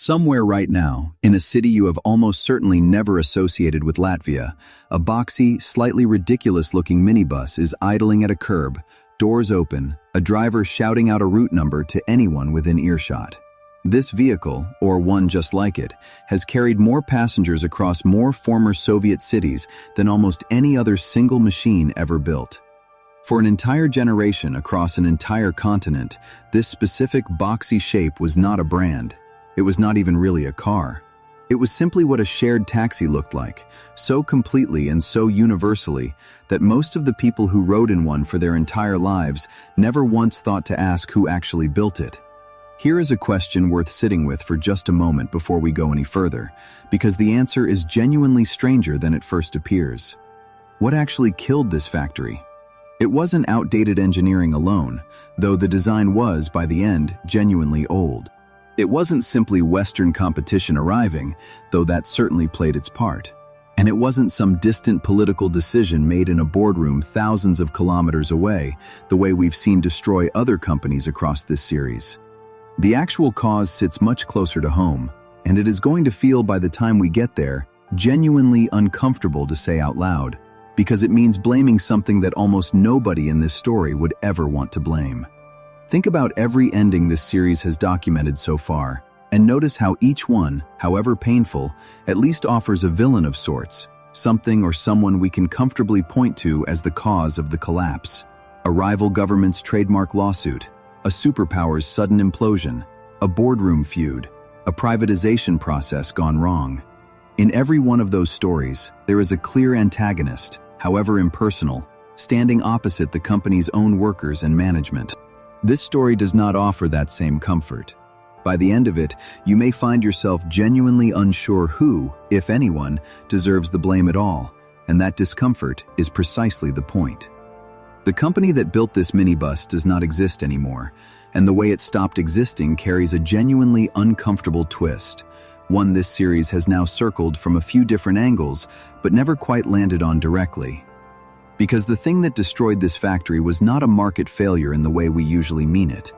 Somewhere right now, in a city you have almost certainly never associated with Latvia, a boxy, slightly ridiculous-looking minibus is idling at a curb, doors open, a driver shouting out a route number to anyone within earshot. This vehicle, or one just like it, has carried more passengers across more former Soviet cities than almost any other single machine ever built. For an entire generation across an entire continent, this specific boxy shape was not a brand. It was not even really a car. It was simply what a shared taxi looked like, so completely and so universally that most of the people who rode in one for their entire lives never once thought to ask who actually built it. Here is a question worth sitting with for just a moment before we go any further, because the answer is genuinely stranger than it first appears. What actually killed this factory? It wasn't outdated engineering alone, though the design was, by the end, genuinely old. It wasn't simply Western competition arriving, though that certainly played its part. And it wasn't some distant political decision made in a boardroom thousands of kilometers away, the way we've seen destroy other companies across this series. The actual cause sits much closer to home, and it is going to feel by the time we get there genuinely uncomfortable to say out loud, because it means blaming something that almost nobody in this story would ever want to blame. Think about every ending this series has documented so far, and notice how each one, however painful, at least offers a villain of sorts, something or someone we can comfortably point to as the cause of the collapse. A rival government's trademark lawsuit, a superpower's sudden implosion, a boardroom feud, a privatization process gone wrong. In every one of those stories, there is a clear antagonist, however impersonal, standing opposite the company's own workers and management. This story does not offer that same comfort. By the end of it, you may find yourself genuinely unsure who, if anyone, deserves the blame at all, and that discomfort is precisely the point. The company that built this minibus does not exist anymore, and the way it stopped existing carries a genuinely uncomfortable twist, one this series has now circled from a few different angles, but never quite landed on directly. Because the thing that destroyed this factory was not a market failure in the way we usually mean it.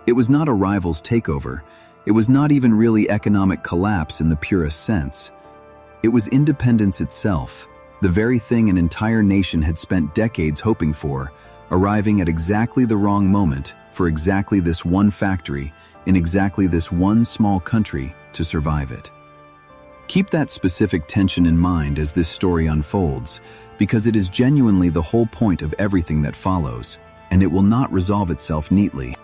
It was not a rival's takeover. It was not even really economic collapse in the purest sense. It was independence itself, the very thing an entire nation had spent decades hoping for, arriving at exactly the wrong moment for exactly this one factory in exactly this one small country to survive it. Keep that specific tension in mind as this story unfolds, because it is genuinely the whole point of everything that follows, and it will not resolve itself neatly.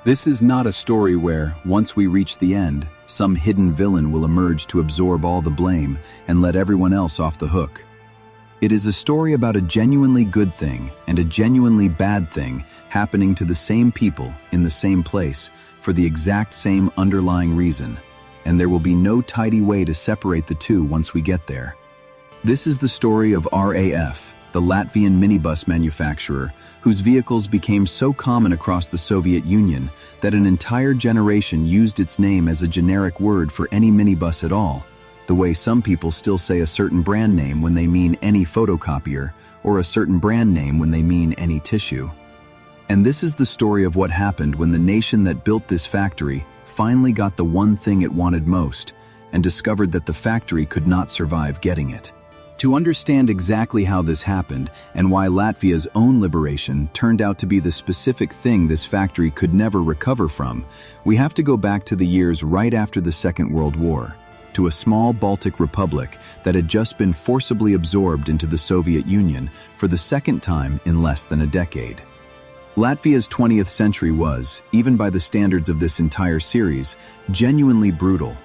This is not a story where, once we reach the end, some hidden villain will emerge to absorb all the blame and let everyone else off the hook. It is a story about a genuinely good thing and a genuinely bad thing happening to the same people in the same place for the exact same underlying reason, and there will be no tidy way to separate the two once we get there. This is the story of RAF, the Latvian minibus manufacturer, whose vehicles became so common across the Soviet Union that an entire generation used its name as a generic word for any minibus at all, the way some people still say a certain brand name when they mean any photocopier, or a certain brand name when they mean any tissue. And this is the story of what happened when the nation that built this factory finally got the one thing it wanted most, and discovered that the factory could not survive getting it. To understand exactly how this happened, and why Latvia's own liberation turned out to be the specific thing this factory could never recover from, we have to go back to the years right after the Second World War, to a small Baltic republic that had just been forcibly absorbed into the Soviet Union for the second time in less than a decade. Latvia's 20th century was, even by the standards of this entire series, genuinely brutal.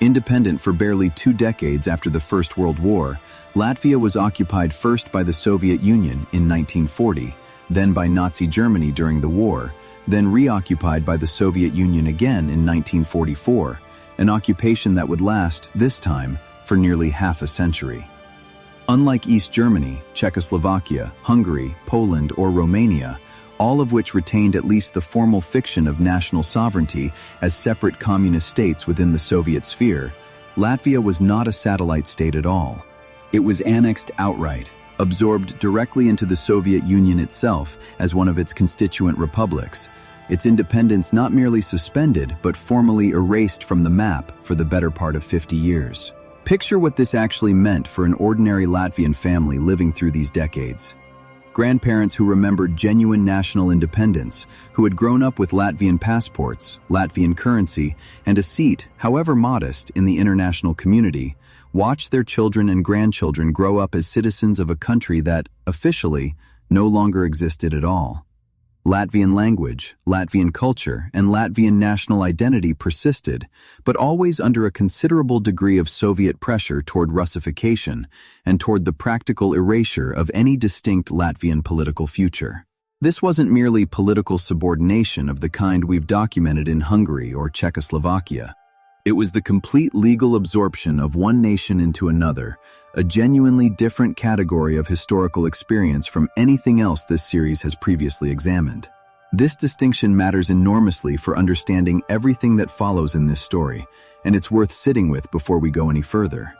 Independent for barely 2 decades after the First World War, Latvia was occupied first by the Soviet Union in 1940, then by Nazi Germany during the war, then reoccupied by the Soviet Union again in 1944, an occupation that would last, this time, for nearly half a century. Unlike East Germany, Czechoslovakia, Hungary, Poland, or Romania, all of which retained at least the formal fiction of national sovereignty as separate communist states within the Soviet sphere, Latvia was not a satellite state at all. It was annexed outright, absorbed directly into the Soviet Union itself as one of its constituent republics, its independence not merely suspended but formally erased from the map for the better part of 50 years. Picture what this actually meant for an ordinary Latvian family living through these decades. Grandparents who remembered genuine national independence, who had grown up with Latvian passports, Latvian currency, and a seat, however modest, in the international community, watched their children and grandchildren grow up as citizens of a country that, officially, no longer existed at all. Latvian language, Latvian culture, and Latvian national identity persisted, but always under a considerable degree of Soviet pressure toward Russification and toward the practical erasure of any distinct Latvian political future. This wasn't merely political subordination of the kind we've documented in Hungary or Czechoslovakia. It was the complete legal absorption of one nation into another, a genuinely different category of historical experience from anything else this series has previously examined. This distinction matters enormously for understanding everything that follows in this story, and it's worth sitting with before we go any further.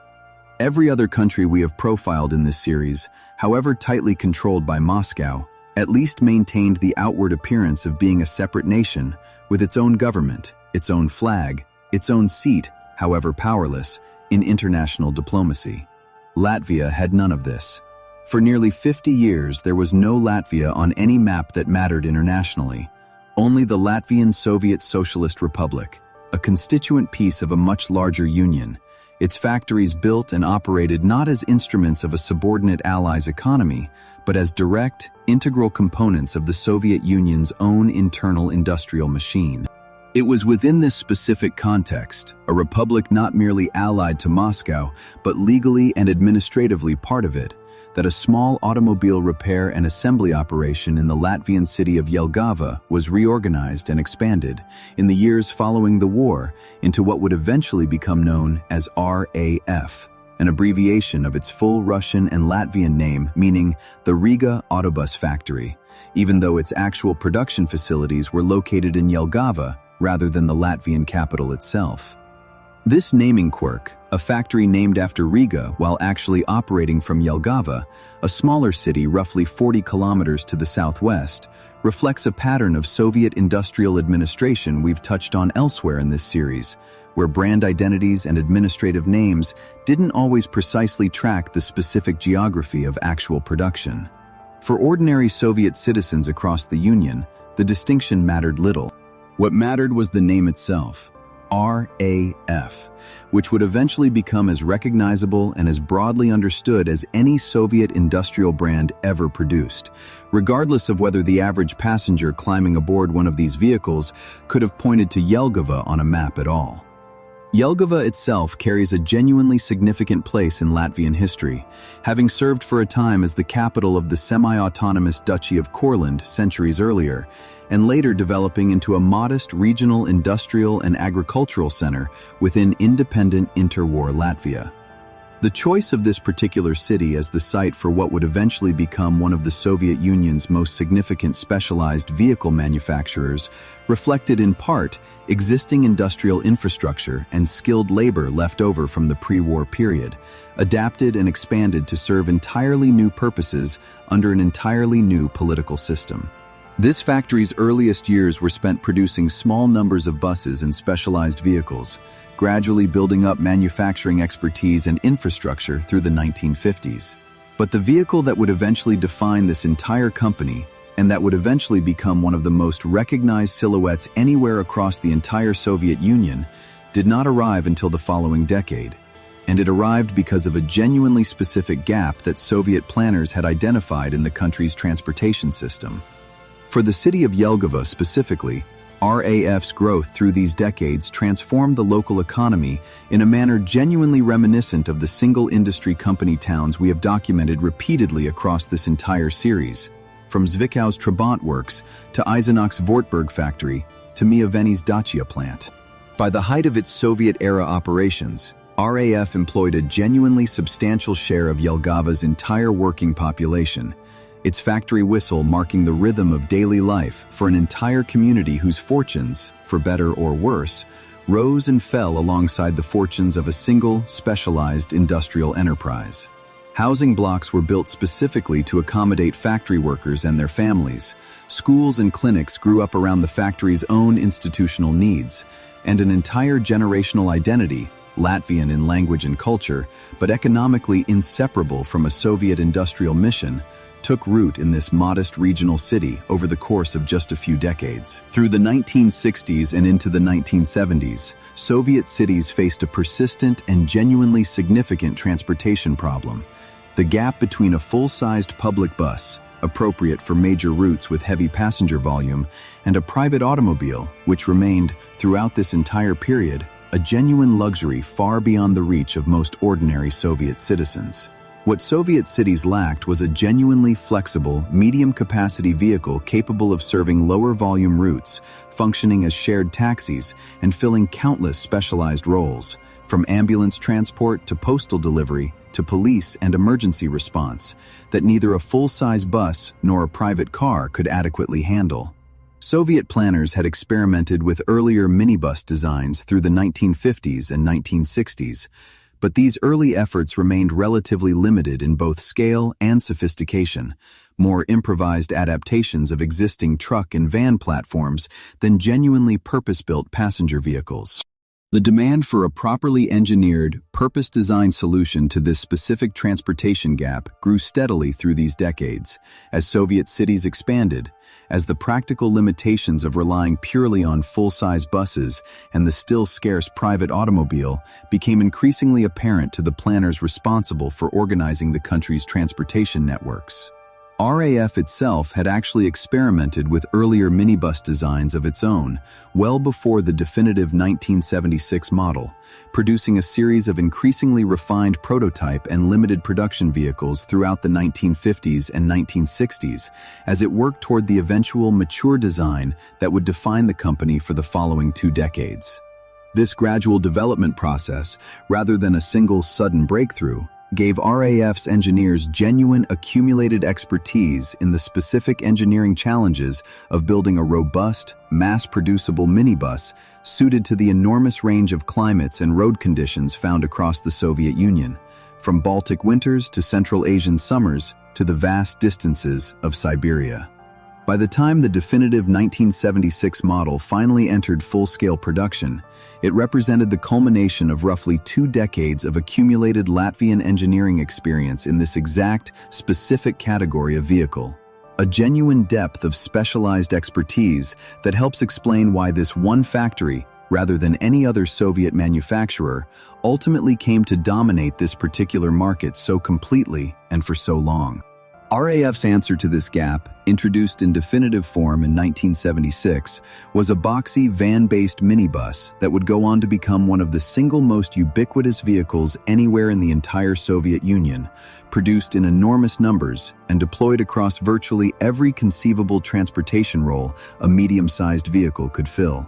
Every other country we have profiled in this series, however tightly controlled by Moscow, at least maintained the outward appearance of being a separate nation with its own government, its own flag, its own seat, however powerless, in international diplomacy. Latvia had none of this. For nearly 50 years, there was no Latvia on any map that mattered internationally, only the Latvian Soviet Socialist Republic, a constituent piece of a much larger union, its factories built and operated not as instruments of a subordinate ally's economy, but as direct, integral components of the Soviet Union's own internal industrial machine. It was within this specific context, a republic not merely allied to Moscow, but legally and administratively part of it, that a small automobile repair and assembly operation in the Latvian city of Jelgava was reorganized and expanded in the years following the war into what would eventually become known as RAF, an abbreviation of its full Russian and Latvian name meaning the Riga Autobus Factory, even though its actual production facilities were located in Jelgava rather than the Latvian capital itself. This naming quirk, a factory named after Riga while actually operating from Jelgava, a smaller city roughly 40 kilometers to the southwest, reflects a pattern of Soviet industrial administration we've touched on elsewhere in this series, where brand identities and administrative names didn't always precisely track the specific geography of actual production. For ordinary Soviet citizens across the Union, the distinction mattered little. What mattered was the name itself, RAF, which would eventually become as recognizable and as broadly understood as any Soviet industrial brand ever produced, regardless of whether the average passenger climbing aboard one of these vehicles could have pointed to Jelgava on a map at all. Jelgava itself carries a genuinely significant place in Latvian history, having served for a time as the capital of the semi-autonomous Duchy of Courland centuries earlier, and later developing into a modest regional industrial and agricultural center within independent interwar Latvia. The choice of this particular city as the site for what would eventually become one of the Soviet Union's most significant specialized vehicle manufacturers reflected in part existing industrial infrastructure and skilled labor left over from the pre-war period, adapted and expanded to serve entirely new purposes under an entirely new political system. This factory's earliest years were spent producing small numbers of buses and specialized vehicles, gradually building up manufacturing expertise and infrastructure through the 1950s. But the vehicle that would eventually define this entire company, and that would eventually become one of the most recognized silhouettes anywhere across the entire Soviet Union, did not arrive until the following decade. And it arrived because of a genuinely specific gap that Soviet planners had identified in the country's transportation system. For the city of Jelgava specifically, RAF's growth through these decades transformed the local economy in a manner genuinely reminiscent of the single industry company towns we have documented repeatedly across this entire series, from Zwicky's Trabant Works to Eisenach's Wartburg factory to Miaveni's Dacia plant. By the height of its Soviet-era operations, RAF employed a genuinely substantial share of Jelgava's entire working population, its factory whistle marking the rhythm of daily life for an entire community whose fortunes, for better or worse, rose and fell alongside the fortunes of a single, specialized industrial enterprise. Housing blocks were built specifically to accommodate factory workers and their families, Schools and clinics grew up around the factory's own institutional needs, and an entire generational identity, Latvian in language and culture, but economically inseparable from a Soviet industrial mission, took root in this modest regional city over the course of just a few decades. Through the 1960s and into the 1970s, Soviet cities faced a persistent and genuinely significant transportation problem. The gap between a full-sized public bus, appropriate for major routes with heavy passenger volume, and a private automobile, which remained, throughout this entire period, a genuine luxury far beyond the reach of most ordinary Soviet citizens. What Soviet cities lacked was a genuinely flexible, medium-capacity vehicle capable of serving lower-volume routes, functioning as shared taxis, and filling countless specialized roles, from ambulance transport to postal delivery to police and emergency response, that neither a full-size bus nor a private car could adequately handle. Soviet planners had experimented with earlier minibus designs through the 1950s and 1960s, but these early efforts remained relatively limited in both scale and sophistication, more improvised adaptations of existing truck and van platforms than genuinely purpose-built passenger vehicles. The demand for a properly engineered, purpose-designed solution to this specific transportation gap grew steadily through these decades, as Soviet cities expanded, as the practical limitations of relying purely on full-size buses and the still scarce private automobile became increasingly apparent to the planners responsible for organizing the country's transportation networks. RAF itself had actually experimented with earlier minibus designs of its own, well before the definitive 1976 model, producing a series of increasingly refined prototype and limited production vehicles throughout the 1950s and 1960s, as it worked toward the eventual mature design that would define the company for the following 2 decades. This gradual development process, rather than a single sudden breakthrough, gave RAF's engineers genuine accumulated expertise in the specific engineering challenges of building a robust, mass-producible minibus suited to the enormous range of climates and road conditions found across the Soviet Union, from Baltic winters to Central Asian summers to the vast distances of Siberia. By the time the definitive 1976 model finally entered full-scale production, it represented the culmination of roughly 2 decades of accumulated Latvian engineering experience in this exact, specific category of vehicle. A genuine depth of specialized expertise that helps explain why this one factory, rather than any other Soviet manufacturer, ultimately came to dominate this particular market so completely and for so long. RAF's answer to this gap, introduced in definitive form in 1976, was a boxy van-based minibus that would go on to become one of the single most ubiquitous vehicles anywhere in the entire Soviet Union, produced in enormous numbers and deployed across virtually every conceivable transportation role a medium-sized vehicle could fill.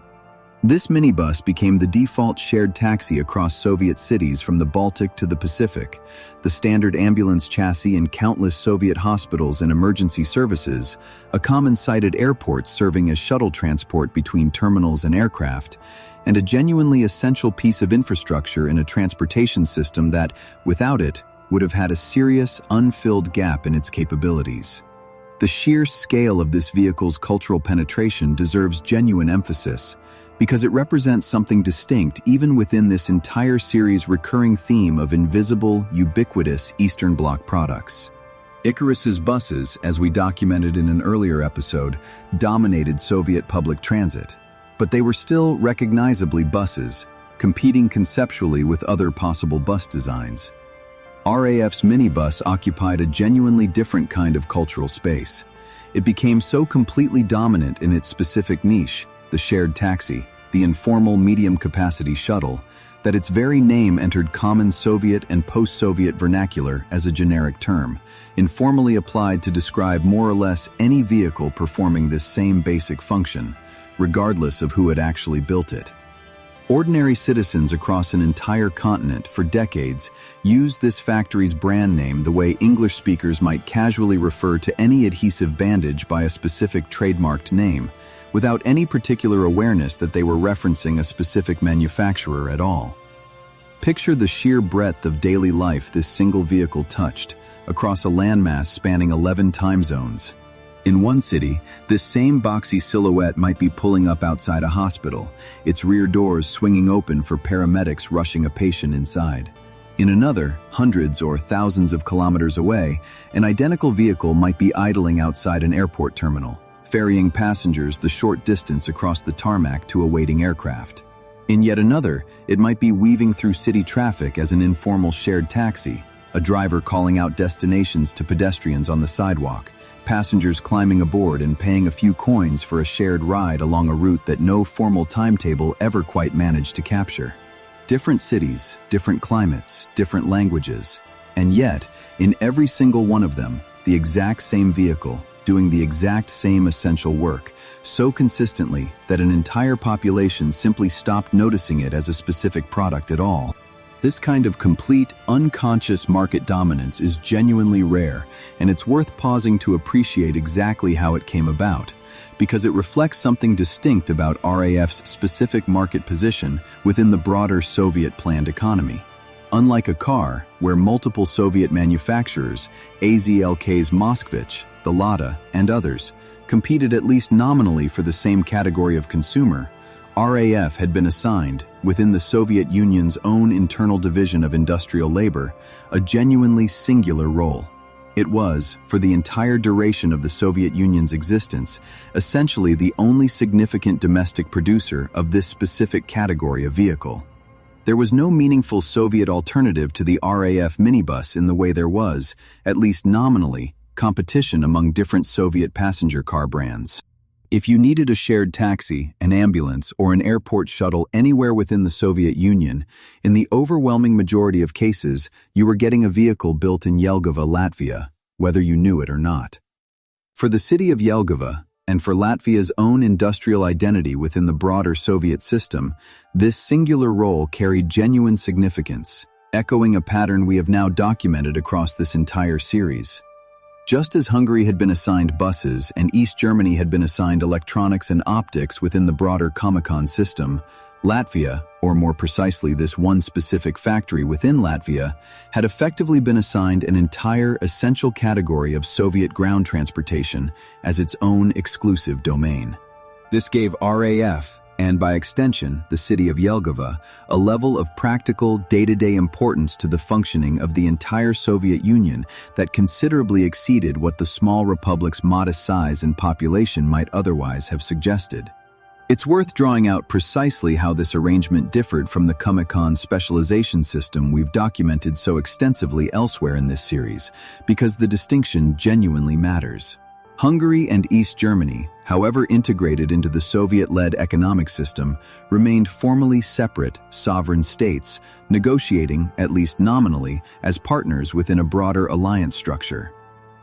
This minibus became the default shared taxi across Soviet cities from the Baltic to the Pacific, the standard ambulance chassis in countless Soviet hospitals and emergency services, a common sight at airports serving as shuttle transport between terminals and aircraft, and a genuinely essential piece of infrastructure in a transportation system that, without it, would have had a serious, unfilled gap in its capabilities. The sheer scale of this vehicle's cultural penetration deserves genuine emphasis, because it represents something distinct even within this entire series' recurring theme of invisible, ubiquitous Eastern Bloc products. Icarus's buses, as we documented in an earlier episode, dominated Soviet public transit, but they were still recognizably buses, competing conceptually with other possible bus designs. RAF's minibus occupied a genuinely different kind of cultural space. It became so completely dominant in its specific niche, the shared taxi, the informal medium-capacity shuttle, that its very name entered common Soviet and post-Soviet vernacular as a generic term, informally applied to describe more or less any vehicle performing this same basic function, regardless of who had actually built it. Ordinary citizens across an entire continent for decades used this factory's brand name the way English speakers might casually refer to any adhesive bandage by a specific trademarked name, without any particular awareness that they were referencing a specific manufacturer at all. Picture the sheer breadth of daily life this single vehicle touched, across a landmass spanning 11 time zones. In one city, this same boxy silhouette might be pulling up outside a hospital, its rear doors swinging open for paramedics rushing a patient inside. In another, hundreds or thousands of kilometers away, an identical vehicle might be idling outside an airport terminal, ferrying passengers the short distance across the tarmac to a waiting aircraft. In yet another, it might be weaving through city traffic as an informal shared taxi, a driver calling out destinations to pedestrians on the sidewalk, passengers climbing aboard and paying a few coins for a shared ride along a route that no formal timetable ever quite managed to capture. Different cities, different climates, different languages, and yet, in every single one of them, the exact same vehicle, doing the exact same essential work, so consistently that an entire population simply stopped noticing it as a specific product at all. This kind of complete, unconscious market dominance is genuinely rare, and it's worth pausing to appreciate exactly how it came about, because it reflects something distinct about RAF's specific market position within the broader Soviet planned economy. Unlike a car, where multiple Soviet manufacturers, AZLK's Moskvich, the Lada, and others, competed at least nominally for the same category of consumer, RAF had been assigned, within the Soviet Union's own internal division of industrial labor, a genuinely singular role. It was, for the entire duration of the Soviet Union's existence, essentially the only significant domestic producer of this specific category of vehicle. There was no meaningful Soviet alternative to the RAF minibus in the way there was, at least nominally, competition among different Soviet passenger car brands. If you needed a shared taxi, an ambulance, or an airport shuttle anywhere within the Soviet Union, in the overwhelming majority of cases, you were getting a vehicle built in Jelgava, Latvia, whether you knew it or not. For the city of Jelgava, and for Latvia's own industrial identity within the broader Soviet system, this singular role carried genuine significance, echoing a pattern we have now documented across this entire series. Just as Hungary had been assigned buses and East Germany had been assigned electronics and optics within the broader Comecon system, Latvia, or more precisely this one specific factory within Latvia, had effectively been assigned an entire essential category of Soviet ground transportation as its own exclusive domain. This gave RAF, and by extension the city of Jelgava, a level of practical, day-to-day importance to the functioning of the entire Soviet Union that considerably exceeded what the small republic's modest size and population might otherwise have suggested. It's worth drawing out precisely how this arrangement differed from the Comecon specialization system we've documented so extensively elsewhere in this series, because the distinction genuinely matters. Hungary and East Germany, however integrated into the Soviet-led economic system, remained formally separate, sovereign states, negotiating, at least nominally, as partners within a broader alliance structure.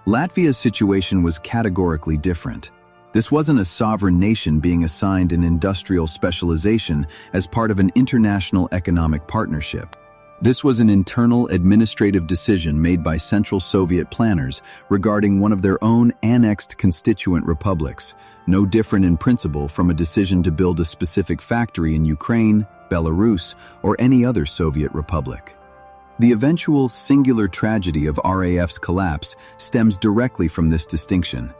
Latvia's situation was categorically different. This wasn't a sovereign nation being assigned an industrial specialization as part of an international economic partnership. This was an internal administrative decision made by Central Soviet planners regarding one of their own annexed constituent republics, no different in principle from a decision to build a specific factory in Ukraine, Belarus, or any other Soviet republic. The eventual singular tragedy of RAF's collapse stems directly from this distinction.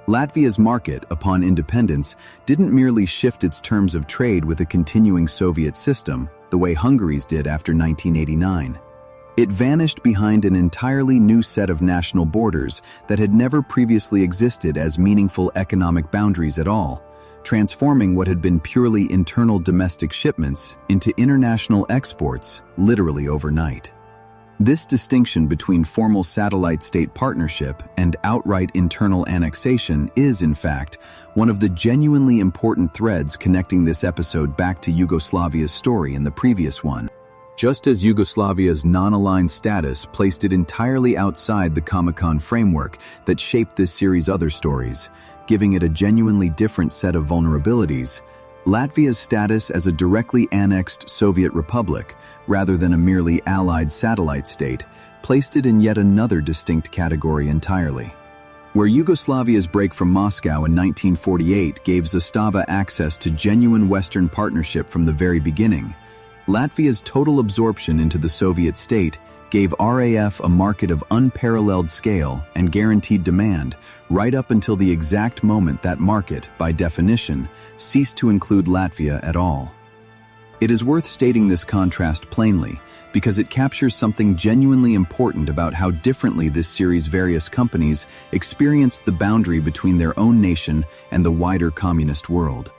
Latvia's market, upon independence, didn't merely shift its terms of trade with a continuing Soviet system, the way Hungary's did after 1989. It vanished behind an entirely new set of national borders that had never previously existed as meaningful economic boundaries at all, transforming what had been purely internal domestic shipments into international exports literally overnight. This distinction between formal satellite state partnership and outright internal annexation is, in fact, one of the genuinely important threads connecting this episode back to Yugoslavia's story in the previous one. Just as Yugoslavia's non-aligned status placed it entirely outside the Comecon framework that shaped this series' other stories, giving it a genuinely different set of vulnerabilities, Latvia's status as a directly annexed Soviet republic, rather than a merely allied satellite state, placed it in yet another distinct category entirely. Where Yugoslavia's break from Moscow in 1948 gave Zastava access to genuine Western partnership from the very beginning, Latvia's total absorption into the Soviet state gave RAF a market of unparalleled scale and guaranteed demand, right up until the exact moment that market, by definition, ceased to include Latvia at all. It is worth stating this contrast plainly, because it captures something genuinely important about how differently this series' various companies experienced the boundary between their own nation and the wider communist world.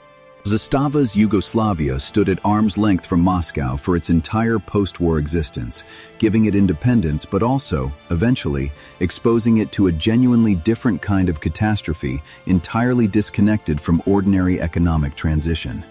Zastava's Yugoslavia stood at arm's length from Moscow for its entire post-war existence, giving it independence but also, eventually, exposing it to a genuinely different kind of catastrophe entirely disconnected from ordinary economic transition.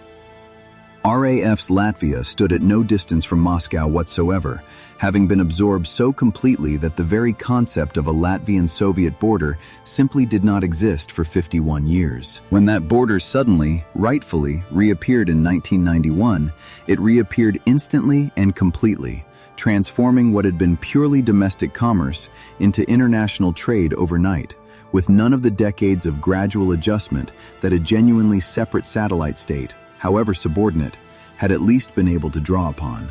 RAF's Latvia stood at no distance from Moscow whatsoever, having been absorbed so completely that the very concept of a Latvian-Soviet border simply did not exist for 51 years. When that border suddenly, rightfully, reappeared in 1991, it reappeared instantly and completely, transforming what had been purely domestic commerce into international trade overnight, with none of the decades of gradual adjustment that a genuinely separate satellite state, however subordinate, had at least been able to draw upon.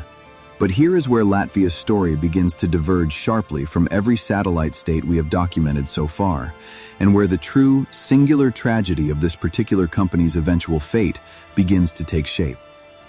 But here is where Latvia's story begins to diverge sharply from every satellite state we have documented so far, and where the true, singular tragedy of this particular company's eventual fate begins to take shape.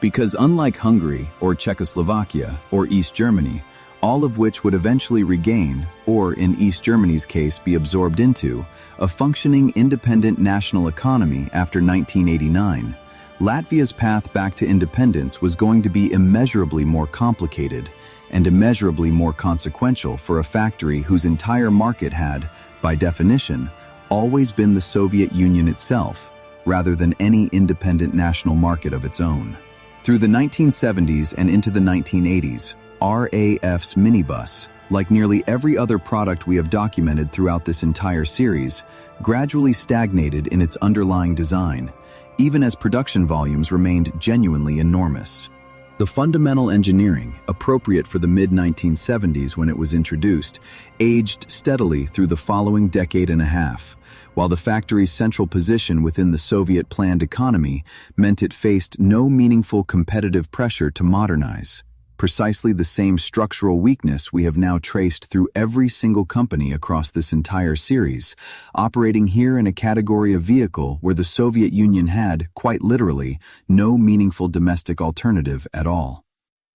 Because unlike Hungary or Czechoslovakia or East Germany, all of which would eventually regain, or in East Germany's case be absorbed into, a functioning independent national economy after 1989, Latvia's path back to independence was going to be immeasurably more complicated and immeasurably more consequential for a factory whose entire market had, by definition, always been the Soviet Union itself, rather than any independent national market of its own. Through the 1970s and into the 1980s, RAF's minibus, like nearly every other product we have documented throughout this entire series, gradually stagnated in its underlying design, even as production volumes remained genuinely enormous. The fundamental engineering, appropriate for the mid-1970s when it was introduced, aged steadily through the following decade and a half, while the factory's central position within the Soviet-planned economy meant it faced no meaningful competitive pressure to modernize. Precisely the same structural weakness we have now traced through every single company across this entire series, operating here in a category of vehicle where the Soviet Union had, quite literally, no meaningful domestic alternative at all.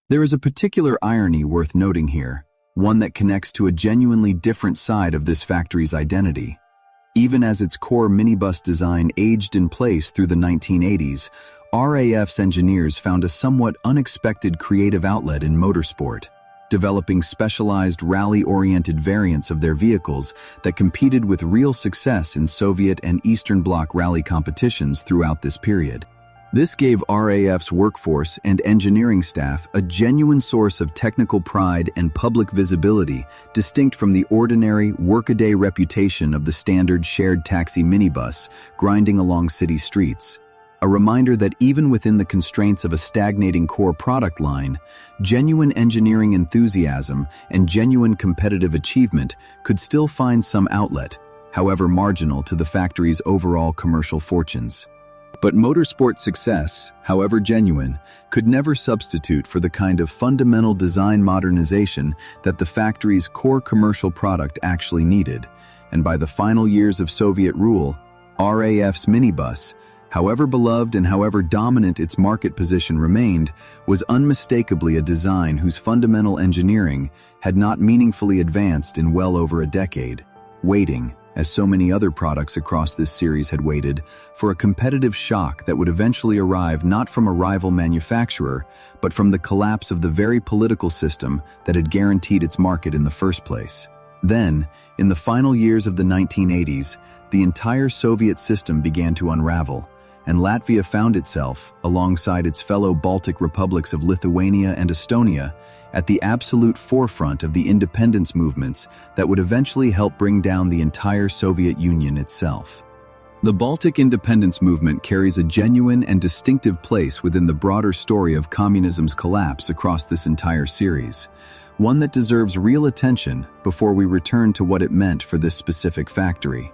There is a particular irony worth noting here, one that connects to a genuinely different side of this factory's identity. Even as its core minibus design aged in place through the 1980s, RAF's engineers found a somewhat unexpected creative outlet in motorsport, developing specialized rally-oriented variants of their vehicles that competed with real success in Soviet and Eastern Bloc rally competitions throughout this period. This gave RAF's workforce and engineering staff a genuine source of technical pride and public visibility distinct from the ordinary, workaday reputation of the standard shared taxi minibus grinding along city streets. A reminder that even within the constraints of a stagnating core product line, genuine engineering enthusiasm and genuine competitive achievement could still find some outlet, however marginal to the factory's overall commercial fortunes. But motorsport success, however genuine, could never substitute for the kind of fundamental design modernization that the factory's core commercial product actually needed. And by the final years of Soviet rule, RAF's minibus, however beloved and however dominant its market position remained, was unmistakably a design whose fundamental engineering had not meaningfully advanced in well over a decade, waiting, as so many other products across this series had waited, for a competitive shock that would eventually arrive not from a rival manufacturer, but from the collapse of the very political system that had guaranteed its market in the first place. Then, in the final years of the 1980s, the entire Soviet system began to unravel, and Latvia found itself, alongside its fellow Baltic republics of Lithuania and Estonia, at the absolute forefront of the independence movements that would eventually help bring down the entire Soviet Union itself. The Baltic independence movement carries a genuine and distinctive place within the broader story of communism's collapse across this entire series, one that deserves real attention before we return to what it meant for this specific factory.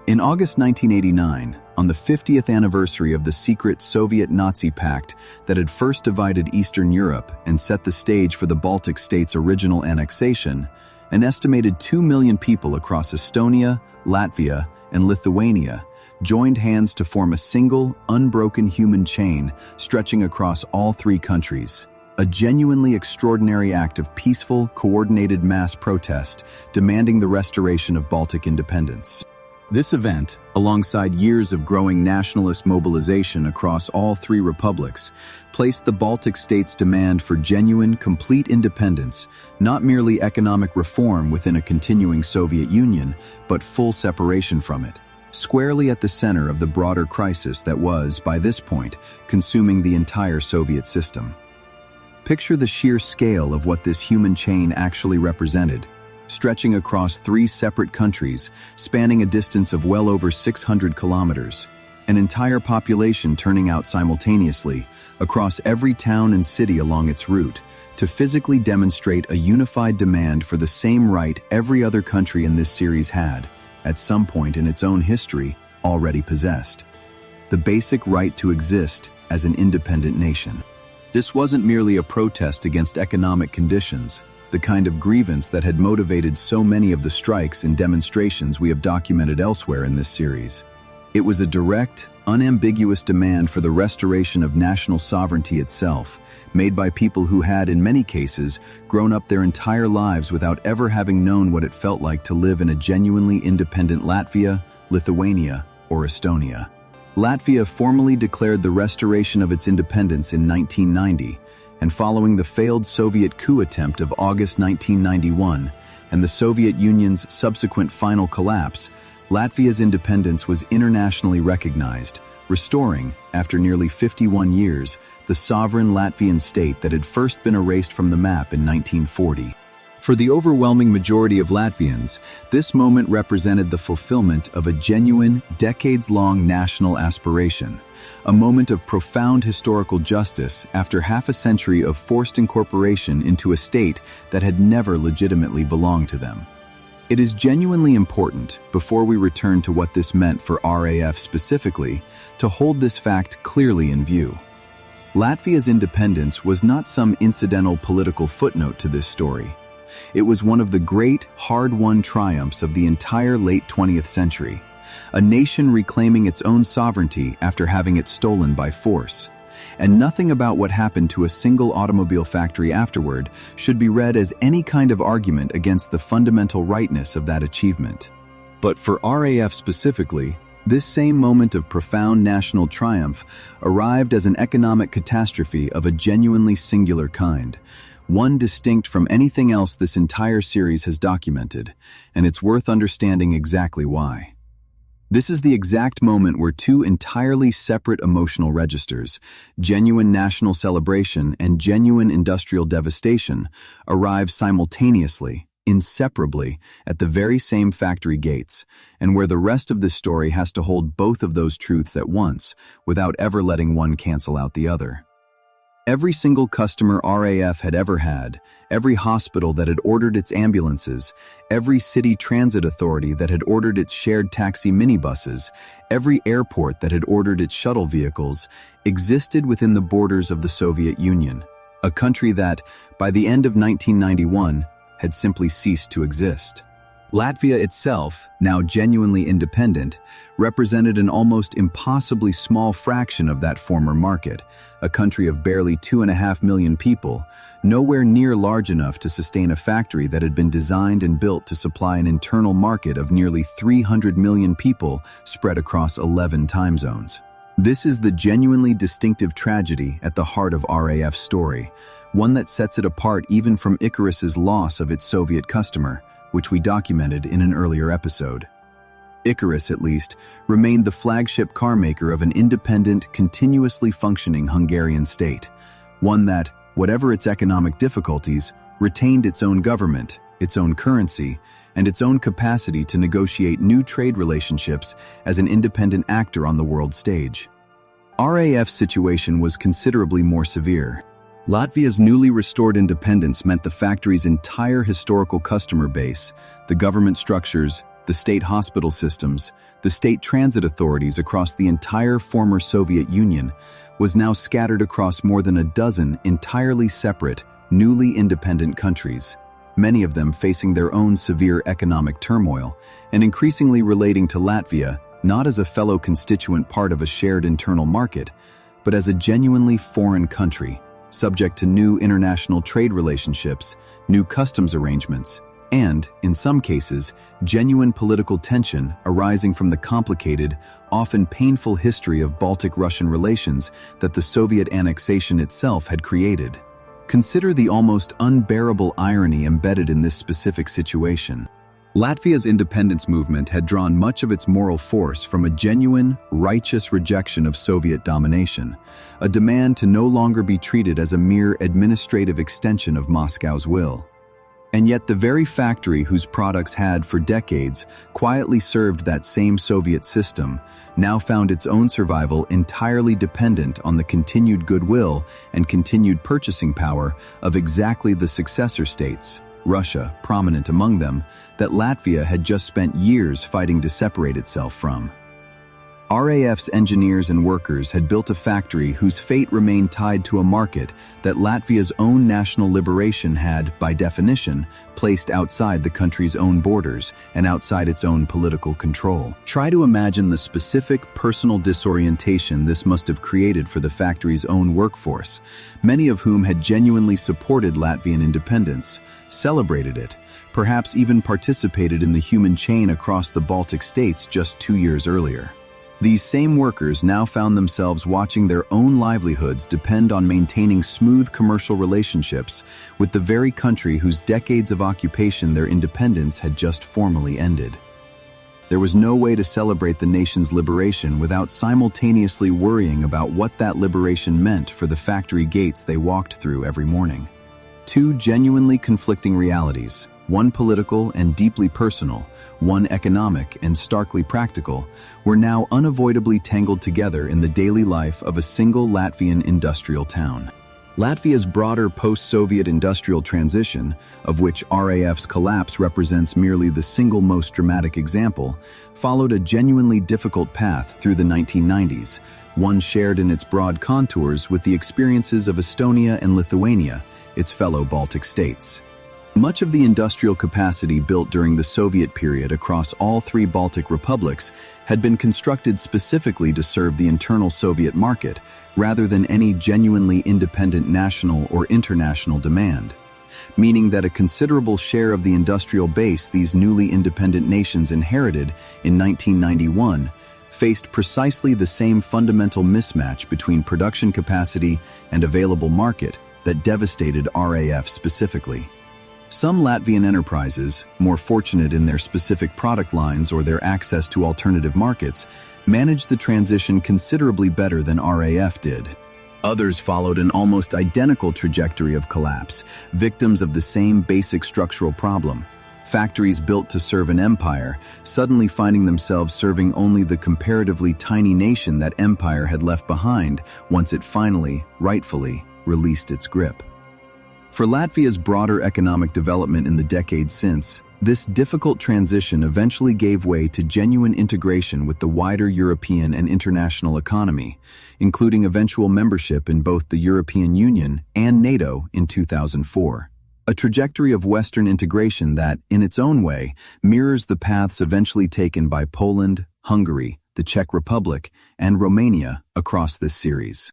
In August 1989, on the 50th anniversary of the secret Soviet-Nazi pact that had first divided Eastern Europe and set the stage for the Baltic states' original annexation, an estimated 2 million people across Estonia, Latvia, and Lithuania joined hands to form a single, unbroken human chain stretching across all three countries. A genuinely extraordinary act of peaceful, coordinated mass protest demanding the restoration of Baltic independence. This event, alongside years of growing nationalist mobilization across all three republics, placed the Baltic states' demand for genuine, complete independence, not merely economic reform within a continuing Soviet Union, but full separation from it, squarely at the center of the broader crisis that was, by this point, consuming the entire Soviet system. Picture the sheer scale of what this human chain actually represented, stretching across three separate countries, spanning a distance of well over 600 kilometers, an entire population turning out simultaneously across every town and city along its route to physically demonstrate a unified demand for the same right every other country in this series had, at some point in its own history, already possessed: the basic right to exist as an independent nation. This wasn't merely a protest against economic conditions, the kind of grievance that had motivated so many of the strikes and demonstrations we have documented elsewhere in this series. It was a direct, unambiguous demand for the restoration of national sovereignty itself, made by people who had, in many cases, grown up their entire lives without ever having known what it felt like to live in a genuinely independent Latvia, Lithuania, or Estonia. Latvia formally declared the restoration of its independence in 1990, and following the failed Soviet coup attempt of August 1991 and the Soviet Union's subsequent final collapse, Latvia's independence was internationally recognized, restoring, after nearly 51 years, the sovereign Latvian state that had first been erased from the map in 1940. For the overwhelming majority of Latvians, this moment represented the fulfillment of a genuine, decades-long national aspiration, a moment of profound historical justice after half a century of forced incorporation into a state that had never legitimately belonged to them. It is genuinely important, before we return to what this meant for RAF specifically, to hold this fact clearly in view. Latvia's independence was not some incidental political footnote to this story. It was one of the great, hard-won triumphs of the entire late 20th century, a nation reclaiming its own sovereignty after having it stolen by force. And nothing about what happened to a single automobile factory afterward should be read as any kind of argument against the fundamental rightness of that achievement. But for RAF specifically, this same moment of profound national triumph arrived as an economic catastrophe of a genuinely singular kind, one distinct from anything else this entire series has documented, and it's worth understanding exactly why. This is the exact moment where two entirely separate emotional registers, genuine national celebration and genuine industrial devastation, arrive simultaneously, inseparably, at the very same factory gates, and where the rest of this story has to hold both of those truths at once, without ever letting one cancel out the other. Every single customer RAF had ever had, every hospital that had ordered its ambulances, every city transit authority that had ordered its shared taxi minibuses, every airport that had ordered its shuttle vehicles, existed within the borders of the Soviet Union, a country that, by the end of 1991, had simply ceased to exist. Latvia itself, now genuinely independent, represented an almost impossibly small fraction of that former market, a country of barely 2.5 million people, nowhere near large enough to sustain a factory that had been designed and built to supply an internal market of nearly 300 million people spread across 11 time zones. This is the genuinely distinctive tragedy at the heart of RAF's story, one that sets it apart even from Icarus's loss of its Soviet customer, which we documented in an earlier episode. Icarus, at least, remained the flagship car maker of an independent, continuously functioning Hungarian state, one that, whatever its economic difficulties, retained its own government, its own currency, and its own capacity to negotiate new trade relationships as an independent actor on the world stage. RAF's situation was considerably more severe. Latvia's newly restored independence meant the factory's entire historical customer base, the government structures, the state hospital systems, the state transit authorities across the entire former Soviet Union, was now scattered across more than a dozen entirely separate, newly independent countries, many of them facing their own severe economic turmoil and increasingly relating to Latvia not as a fellow constituent part of a shared internal market, but as a genuinely foreign country, subject to new international trade relationships, new customs arrangements, and, in some cases, genuine political tension arising from the complicated, often painful history of Baltic-Russian relations that the Soviet annexation itself had created. Consider the almost unbearable irony embedded in this specific situation. Latvia's independence movement had drawn much of its moral force from a genuine, righteous rejection of Soviet domination, a demand to no longer be treated as a mere administrative extension of Moscow's will. And yet the very factory whose products had, for decades, quietly served that same Soviet system, now found its own survival entirely dependent on the continued goodwill and continued purchasing power of exactly the successor states, Russia prominent among them, that Latvia had just spent years fighting to separate itself from. RAF's engineers and workers had built a factory whose fate remained tied to a market that Latvia's own national liberation had, by definition, placed outside the country's own borders and outside its own political control. Try to imagine the specific personal disorientation this must have created for the factory's own workforce, many of whom had genuinely supported Latvian independence, celebrated it, perhaps even participated in the human chain across the Baltic states just 2 years earlier. These same workers now found themselves watching their own livelihoods depend on maintaining smooth commercial relationships with the very country whose decades of occupation their independence had just formally ended. There was no way to celebrate the nation's liberation without simultaneously worrying about what that liberation meant for the factory gates they walked through every morning. Two genuinely conflicting realities, one political and deeply personal, one economic and starkly practical, were now unavoidably tangled together in the daily life of a single Latvian industrial town. Latvia's broader post-Soviet industrial transition, of which RAF's collapse represents merely the single most dramatic example, followed a genuinely difficult path through the 1990s, one shared in its broad contours with the experiences of Estonia and Lithuania, its fellow Baltic states. Much of the industrial capacity built during the Soviet period across all three Baltic republics had been constructed specifically to serve the internal Soviet market, rather than any genuinely independent national or international demand, meaning that a considerable share of the industrial base these newly independent nations inherited in 1991 faced precisely the same fundamental mismatch between production capacity and available market that devastated RAF specifically. Some Latvian enterprises, more fortunate in their specific product lines or their access to alternative markets, managed the transition considerably better than RAF did. Others followed an almost identical trajectory of collapse, victims of the same basic structural problem. Factories built to serve an empire, suddenly finding themselves serving only the comparatively tiny nation that empire had left behind once it finally, rightfully, released its grip. For Latvia's broader economic development in the decades since, this difficult transition eventually gave way to genuine integration with the wider European and international economy, including eventual membership in both the European Union and NATO in 2004. A trajectory of Western integration that, in its own way, mirrors the paths eventually taken by Poland, Hungary, the Czech Republic, and Romania across this series.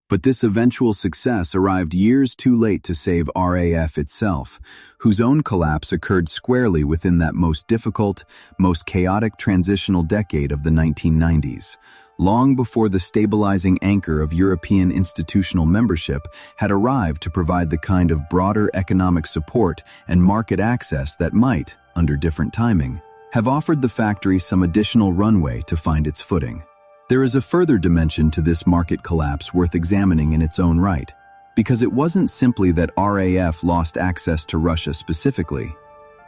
But this eventual success arrived years too late to save RAF itself, whose own collapse occurred squarely within that most difficult, most chaotic transitional decade of the 1990s, long before the stabilizing anchor of European institutional membership had arrived to provide the kind of broader economic support and market access that might, under different timing, have offered the factory some additional runway to find its footing. There is a further dimension to this market collapse worth examining in its own right, because it wasn't simply that RAF lost access to Russia specifically.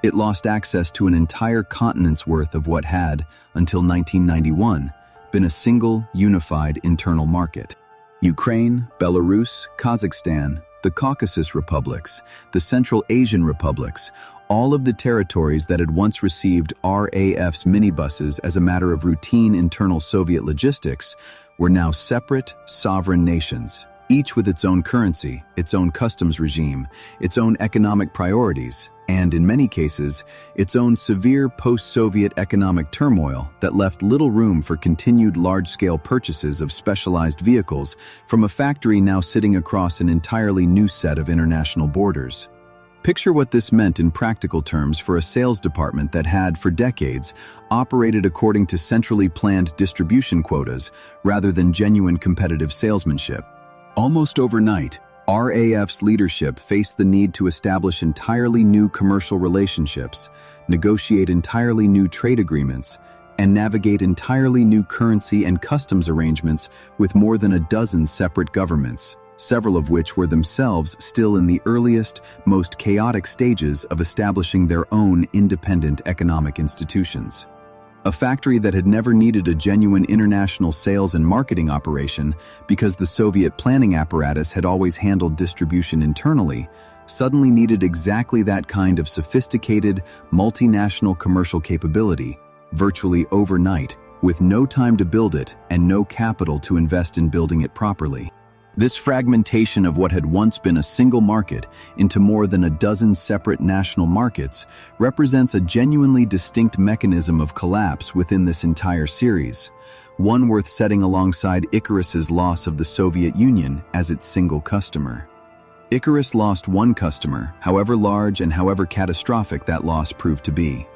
It lost access to an entire continent's worth of what had, until 1991, been a single, unified internal market. Ukraine, Belarus, Kazakhstan, the Caucasus republics, the Central Asian republics, All of the territories that had once received RAF's minibuses as a matter of routine internal Soviet logistics were now separate, sovereign nations, each with its own currency, its own customs regime, its own economic priorities, and, in many cases, its own severe post-Soviet economic turmoil that left little room for continued large-scale purchases of specialized vehicles from a factory now sitting across an entirely new set of international borders. Picture what this meant in practical terms for a sales department that had, for decades, operated according to centrally planned distribution quotas rather than genuine competitive salesmanship. Almost overnight, RAF's leadership faced the need to establish entirely new commercial relationships, negotiate entirely new trade agreements, and navigate entirely new currency and customs arrangements with more than a dozen separate governments, several of which were themselves still in the earliest, most chaotic stages of establishing their own independent economic institutions. A factory that had never needed a genuine international sales and marketing operation because the Soviet planning apparatus had always handled distribution internally, suddenly needed exactly that kind of sophisticated, multinational commercial capability, virtually overnight, with no time to build it and no capital to invest in building it properly. This fragmentation of what had once been a single market into more than a dozen separate national markets represents a genuinely distinct mechanism of collapse within this entire series, one worth setting alongside Icarus's loss of the Soviet Union as its single customer. Icarus lost one customer, however large and however catastrophic that loss proved to be.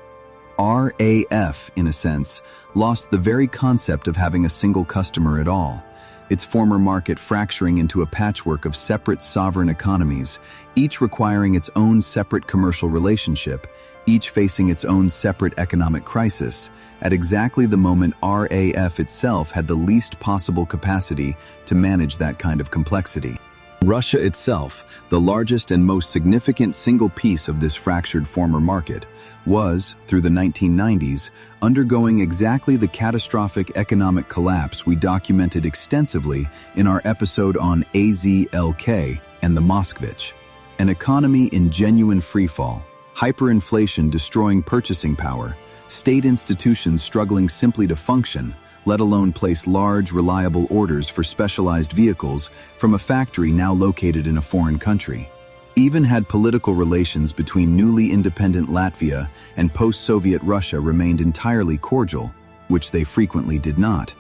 RAF, in a sense, lost the very concept of having a single customer at all, its former market fracturing into a patchwork of separate sovereign economies, each requiring its own separate commercial relationship, each facing its own separate economic crisis, at exactly the moment RAF itself had the least possible capacity to manage that kind of complexity. Russia itself, the largest and most significant single piece of this fractured former market, was, through the 1990s, undergoing exactly the catastrophic economic collapse we documented extensively in our episode on AZLK and the Moskvich. An economy in genuine freefall, hyperinflation destroying purchasing power, state institutions struggling simply to function, let alone place large, reliable orders for specialized vehicles from a factory now located in a foreign country. Even had political relations between newly independent Latvia and post-Soviet Russia remained entirely cordial, which they frequently did not,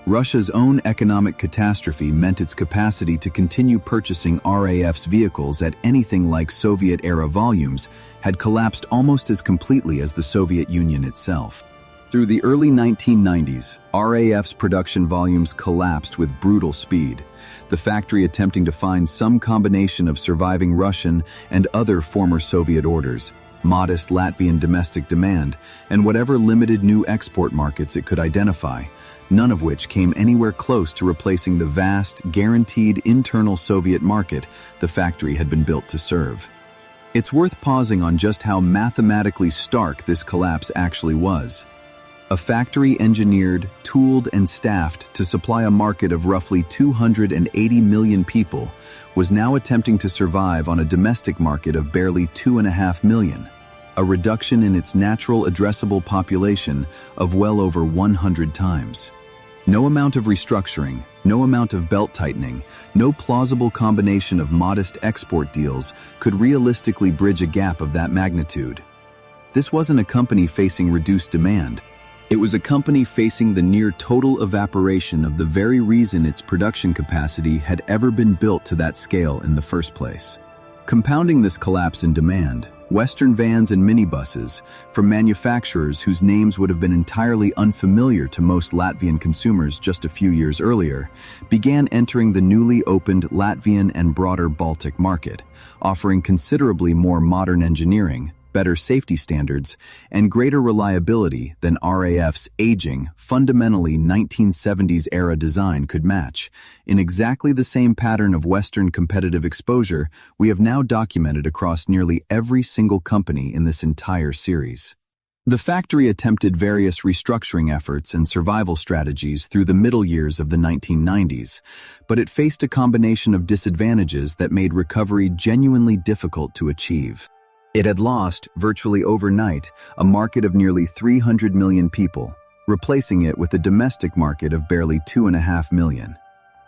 Russia's own economic catastrophe meant its capacity to continue purchasing RAF's vehicles at anything like Soviet-era volumes had collapsed almost as completely as the Soviet Union itself. Through the early 1990s, RAF's production volumes collapsed with brutal speed, the factory attempting to find some combination of surviving Russian and other former Soviet orders, modest Latvian domestic demand, and whatever limited new export markets it could identify, none of which came anywhere close to replacing the vast, guaranteed internal Soviet market the factory had been built to serve. It's worth pausing on just how mathematically stark this collapse actually was. A factory engineered, tooled, and staffed to supply a market of roughly 280 million people was now attempting to survive on a domestic market of barely 2.5 million, a reduction in its natural addressable population of well over 100 times. No amount of restructuring, no amount of belt-tightening, no plausible combination of modest export deals could realistically bridge a gap of that magnitude. This wasn't a company facing reduced demand. It was a company facing the near total evaporation of the very reason its production capacity had ever been built to that scale in the first place. Compounding this collapse in demand, Western vans and minibuses, from manufacturers whose names would have been entirely unfamiliar to most Latvian consumers just a few years earlier, began entering the newly opened Latvian and broader Baltic market, offering considerably more modern engineering, better safety standards, and greater reliability than RAF's aging, fundamentally 1970s-era design could match, in exactly the same pattern of Western competitive exposure we have now documented across nearly every single company in this entire series. The factory attempted various restructuring efforts and survival strategies through the middle years of the 1990s, but it faced a combination of disadvantages that made recovery genuinely difficult to achieve. It had lost, virtually overnight, a market of nearly 300 million people, replacing it with a domestic market of barely 2.5 million.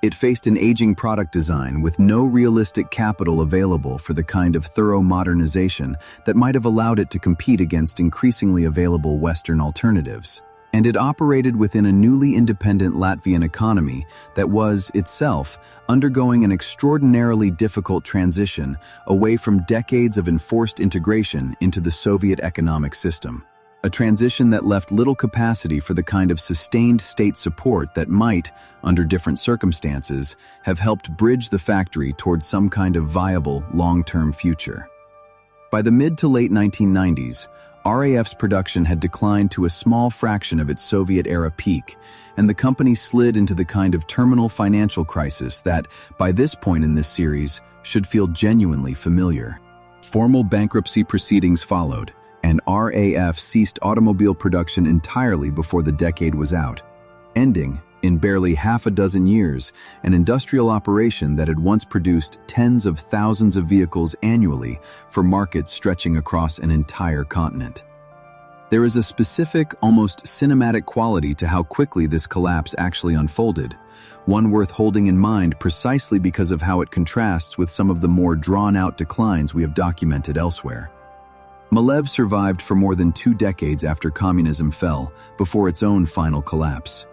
It faced an aging product design with no realistic capital available for the kind of thorough modernization that might have allowed it to compete against increasingly available Western alternatives. And it operated within a newly independent Latvian economy that was, itself, undergoing an extraordinarily difficult transition away from decades of enforced integration into the Soviet economic system. A transition that left little capacity for the kind of sustained state support that might, under different circumstances, have helped bridge the factory towards some kind of viable, long-term future. By the mid to late 1990s, RAF's production had declined to a small fraction of its Soviet-era peak, and the company slid into the kind of terminal financial crisis that, by this point in this series, should feel genuinely familiar. Formal bankruptcy proceedings followed, and RAF ceased automobile production entirely before the decade was out, ending, in barely half a dozen years, an industrial operation that had once produced tens of thousands of vehicles annually for markets stretching across an entire continent. There is a specific, almost cinematic quality to how quickly this collapse actually unfolded, one worth holding in mind precisely because of how it contrasts with some of the more drawn-out declines we have documented elsewhere. Malev survived for more than 2 decades after communism fell, before its own final collapse.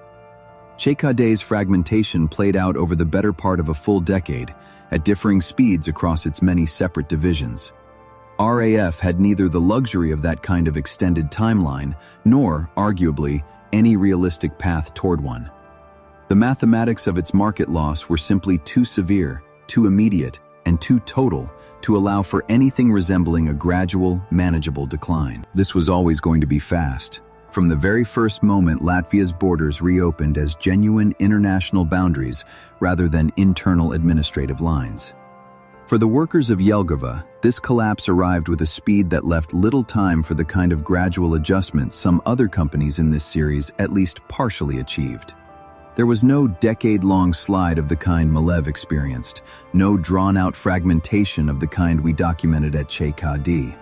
CKD's fragmentation played out over the better part of a full decade, at differing speeds across its many separate divisions. RAF had neither the luxury of that kind of extended timeline, nor, arguably, any realistic path toward one. The mathematics of its market loss were simply too severe, too immediate, and too total to allow for anything resembling a gradual, manageable decline. This was always going to be fast. From the very first moment Latvia's borders reopened as genuine international boundaries rather than internal administrative lines. For the workers of Jelgava, this collapse arrived with a speed that left little time for the kind of gradual adjustments some other companies in this series at least partially achieved. There was no decade-long slide of the kind Malev experienced, no drawn-out fragmentation of the kind we documented at CKD.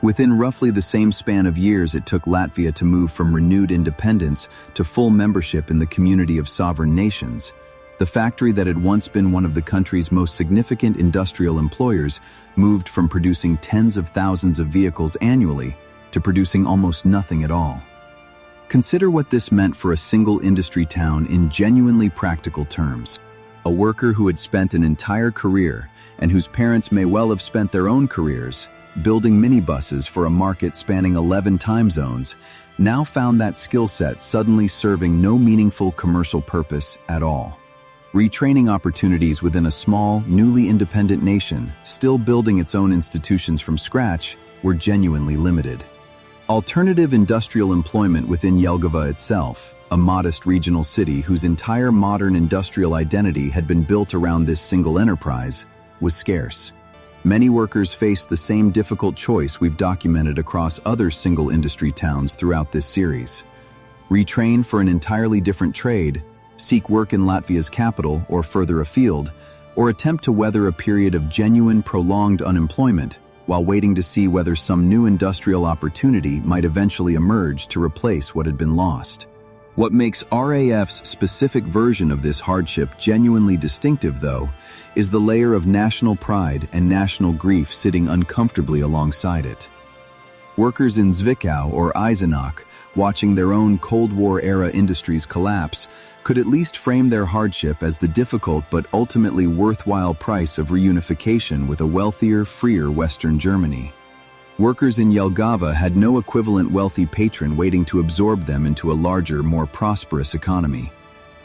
Within roughly the same span of years it took Latvia to move from renewed independence to full membership in the community of sovereign nations, the factory that had once been one of the country's most significant industrial employers moved from producing tens of thousands of vehicles annually to producing almost nothing at all. Consider what this meant for a single industry town in genuinely practical terms. A worker who had spent an entire career, and whose parents may well have spent their own careers, building minibuses for a market spanning 11 time zones, now found that skill set suddenly serving no meaningful commercial purpose at all. Retraining opportunities within a small, newly independent nation, still building its own institutions from scratch, were genuinely limited. Alternative industrial employment within Jelgava itself, a modest regional city whose entire modern industrial identity had been built around this single enterprise, was scarce. Many workers faced the same difficult choice we've documented across other single industry towns throughout this series. Retrain for an entirely different trade, seek work in Latvia's capital or further afield, or attempt to weather a period of genuine prolonged unemployment while waiting to see whether some new industrial opportunity might eventually emerge to replace what had been lost. What makes RAF's specific version of this hardship genuinely distinctive, though, is the layer of national pride and national grief sitting uncomfortably alongside it. Workers in Zwickau or Eisenach, watching their own Cold War-era industries collapse, could at least frame their hardship as the difficult but ultimately worthwhile price of reunification with a wealthier, freer Western Germany. Workers in Jelgava had no equivalent wealthy patron waiting to absorb them into a larger, more prosperous economy.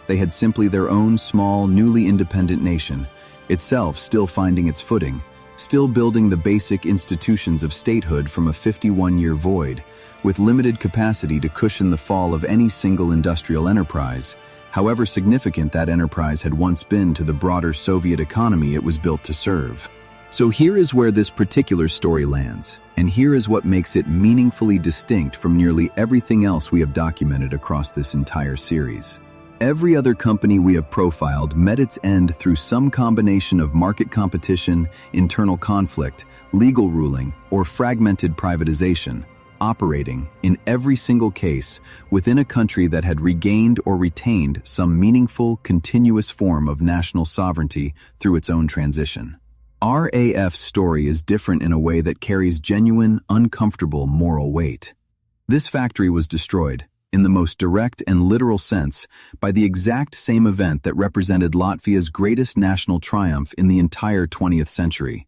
They had simply their own small, newly independent nation, itself still finding its footing, still building the basic institutions of statehood from a 51-year void, with limited capacity to cushion the fall of any single industrial enterprise, however significant that enterprise had once been to the broader Soviet economy it was built to serve. So here is where this particular story lands, and here is what makes it meaningfully distinct from nearly everything else we have documented across this entire series. Every other company we have profiled met its end through some combination of market competition, internal conflict, legal ruling, or fragmented privatization, operating, in every single case, within a country that had regained or retained some meaningful, continuous form of national sovereignty through its own transition. RAF's story is different in a way that carries genuine, uncomfortable moral weight. This factory was destroyed, in the most direct and literal sense, by the exact same event that represented Latvia's greatest national triumph in the entire 20th century: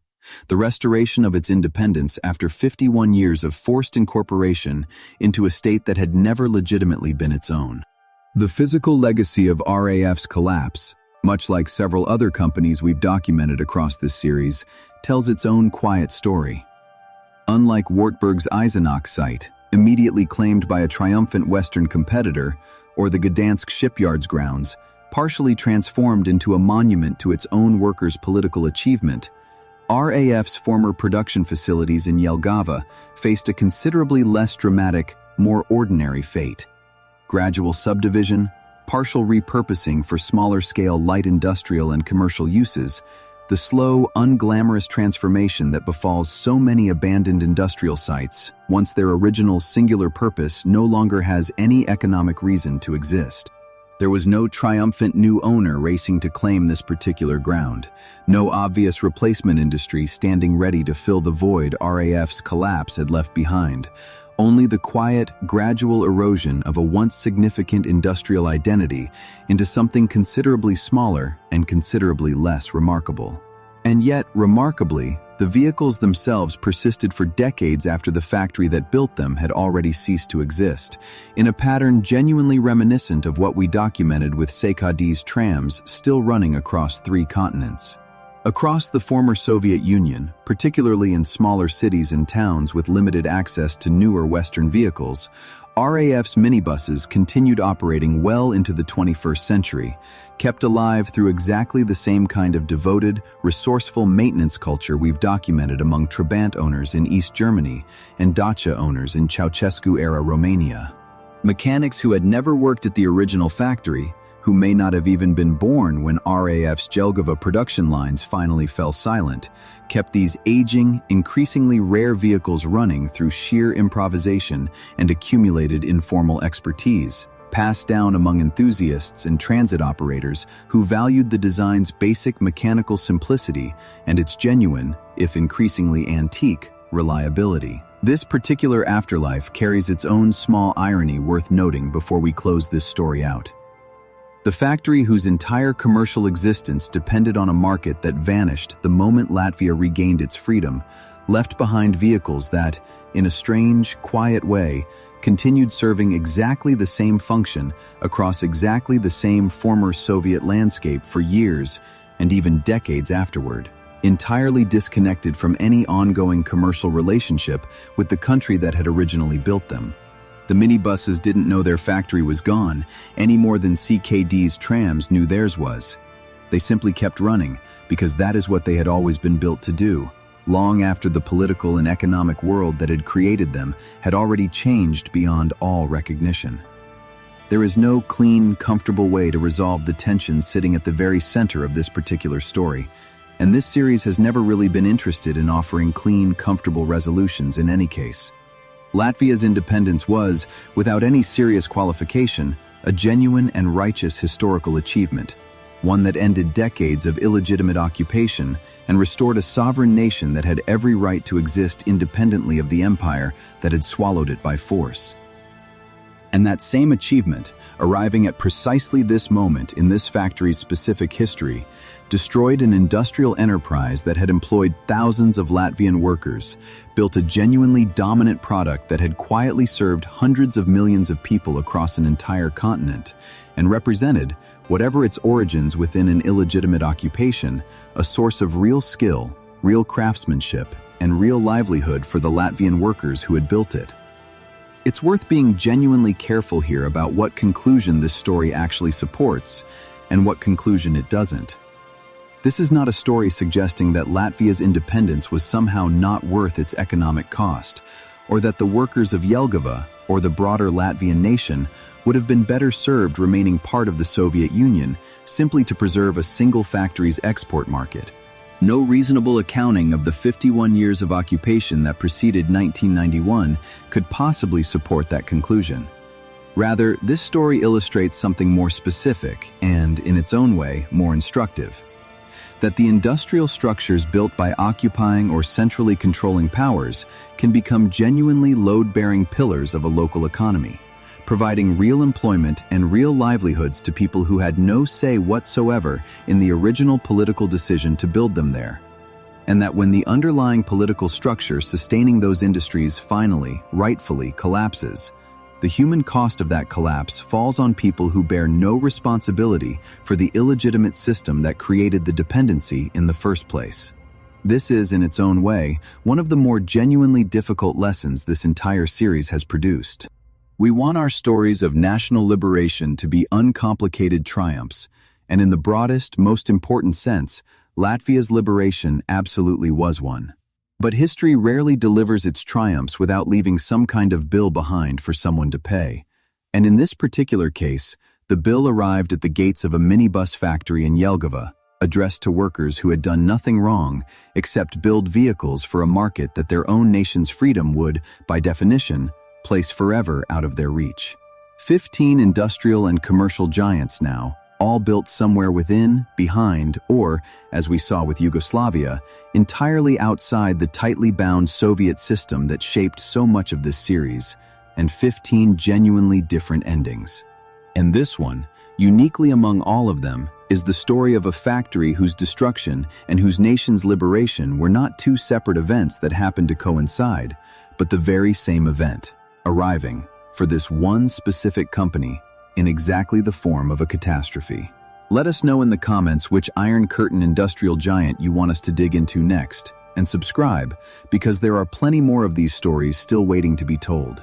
the restoration of its independence after 51 years of forced incorporation into a state that had never legitimately been its own. The physical legacy of RAF's collapse, much like several other companies we've documented across this series, tells its own quiet story. Unlike Wartburg's Eisenach site, immediately claimed by a triumphant Western competitor, or the Gdansk shipyard's grounds, partially transformed into a monument to its own workers' political achievement, RAF's former production facilities in Jelgava faced a considerably less dramatic, more ordinary fate. Gradual subdivision, partial repurposing for smaller-scale light industrial and commercial uses, the slow, unglamorous transformation that befalls so many abandoned industrial sites, once their original singular purpose no longer has any economic reason to exist. There was no triumphant new owner racing to claim this particular ground, no obvious replacement industry standing ready to fill the void RAF's collapse had left behind, only the quiet, gradual erosion of a once significant industrial identity into something considerably smaller and considerably less remarkable. And yet, remarkably, the vehicles themselves persisted for decades after the factory that built them had already ceased to exist, in a pattern genuinely reminiscent of what we documented with Sekadi's trams still running across 3 continents. Across the former Soviet Union, particularly in smaller cities and towns with limited access to newer Western vehicles, RAF's minibuses continued operating well into the 21st century, kept alive through exactly the same kind of devoted, resourceful maintenance culture we've documented among Trabant owners in East Germany and Dacia owners in Ceausescu-era Romania. Mechanics who had never worked at the original factory, who may not have even been born when RAF's Jelgava production lines finally fell silent, kept these aging, increasingly rare vehicles running through sheer improvisation and accumulated informal expertise, passed down among enthusiasts and transit operators who valued the design's basic mechanical simplicity and its genuine, if increasingly antique, reliability. This particular afterlife carries its own small irony worth noting before we close this story out. The factory whose entire commercial existence depended on a market that vanished the moment Latvia regained its freedom, left behind vehicles that, in a strange, quiet way, continued serving exactly the same function across exactly the same former Soviet landscape for years and even decades afterward, entirely disconnected from any ongoing commercial relationship with the country that had originally built them. The minibuses didn't know their factory was gone, any more than CKD's trams knew theirs was. They simply kept running, because that is what they had always been built to do, long after the political and economic world that had created them had already changed beyond all recognition. There is no clean, comfortable way to resolve the tension sitting at the very center of this particular story, and this series has never really been interested in offering clean, comfortable resolutions in any case. Latvia's independence was, without any serious qualification, a genuine and righteous historical achievement, one that ended decades of illegitimate occupation and restored a sovereign nation that had every right to exist independently of the empire that had swallowed it by force. And that same achievement, arriving at precisely this moment in this factory's specific history, destroyed an industrial enterprise that had employed thousands of Latvian workers, built a genuinely dominant product that had quietly served hundreds of millions of people across an entire continent, and represented, whatever its origins within an illegitimate occupation, a source of real skill, real craftsmanship, and real livelihood for the Latvian workers who had built it. It's worth being genuinely careful here about what conclusion this story actually supports, and what conclusion it doesn't. This is not a story suggesting that Latvia's independence was somehow not worth its economic cost, or that the workers of Jelgava, or the broader Latvian nation, would have been better served remaining part of the Soviet Union simply to preserve a single factory's export market. No reasonable accounting of the 51 years of occupation that preceded 1991 could possibly support that conclusion. Rather, this story illustrates something more specific and, in its own way, more instructive. That the industrial structures built by occupying or centrally controlling powers can become genuinely load-bearing pillars of a local economy, providing real employment and real livelihoods to people who had no say whatsoever in the original political decision to build them there. And that when the underlying political structure sustaining those industries finally, rightfully, collapses, the human cost of that collapse falls on people who bear no responsibility for the illegitimate system that created the dependency in the first place. This is, in its own way, one of the more genuinely difficult lessons this entire series has produced. We want our stories of national liberation to be uncomplicated triumphs, and in the broadest, most important sense, Latvia's liberation absolutely was one. But history rarely delivers its triumphs without leaving some kind of bill behind for someone to pay. And in this particular case, the bill arrived at the gates of a minibus factory in Jelgava, addressed to workers who had done nothing wrong except build vehicles for a market that their own nation's freedom would, by definition, place forever out of their reach. 15 industrial and commercial giants now, all built somewhere within, behind, or, as we saw with Yugoslavia, entirely outside the tightly bound Soviet system that shaped so much of this series, and 15 genuinely different endings. And this one, uniquely among all of them, is the story of a factory whose destruction and whose nation's liberation were not two separate events that happened to coincide, but the very same event, arriving, for this one specific company, in exactly the form of a catastrophe. Let us know in the comments which Iron Curtain industrial giant you want us to dig into next, and subscribe, because there are plenty more of these stories still waiting to be told.